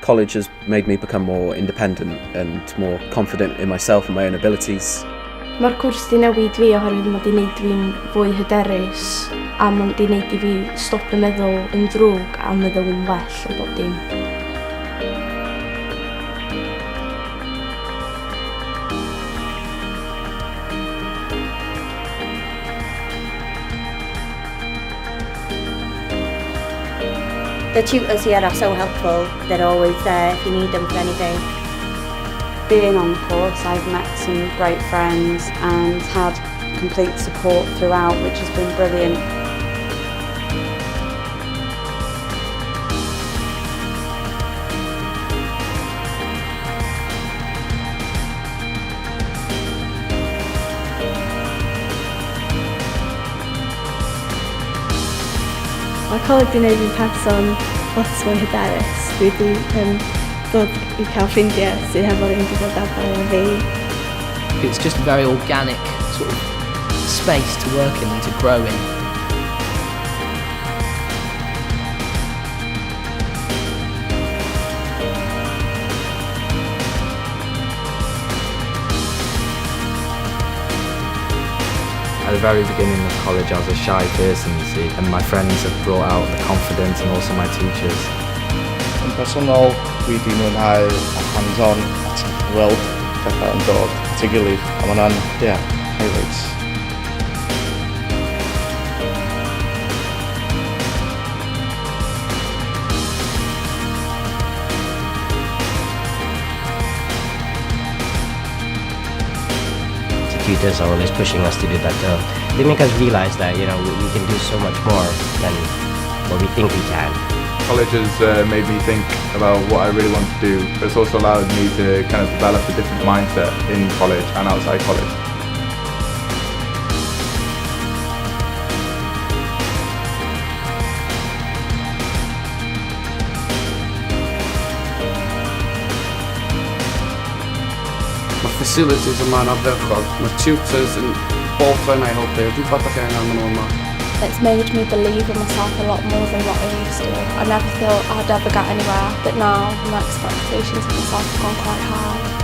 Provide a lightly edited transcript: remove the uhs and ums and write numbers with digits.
college has made me become more independent and more confident in myself and my own abilities. Mae'r cwrs di newid fi oherwydd mae di wneud fi'n fwy hyderus a mae di wneud i fi stopio meddwl yn drwg a meddwl yn well o bob dim. The tutors here are so helpful. They're always there if you need them for anything. Being on the course, I've met some great friends and had complete support throughout, which has been brilliant. Mae coleg di wneud fi'n person lot mwy hyderus. Dwi wedi dod i cael ffrindiau sydd hefo'r un diddordebau o fi. It's just a very organic sort of space to work in and to grow in. At the very beginning of college I was a shy person, you see, and my friends have brought out the confidence and also my teachers. Yn presennol, dwi wedi mwynhau a hands-on a ti'n gweld pethau yn dod at ei gilydd, a mae hwnna'n, highlights. Tutors are always pushing us to do better. They make us realize that, we can do so much more than what we think we can. College has made me think about what I really want to do, but it's also allowed me to kind of develop a different mindset in college and outside college. Facilities yma'n ardderchog. Mae tutors yn bob tren a'i helpu. Dwi'n bad chi angen nhw yma. It's made me believe in myself a lot more than what I used to. I never thought I'd ever get anywhere, but now my expectations of myself have gone quite high.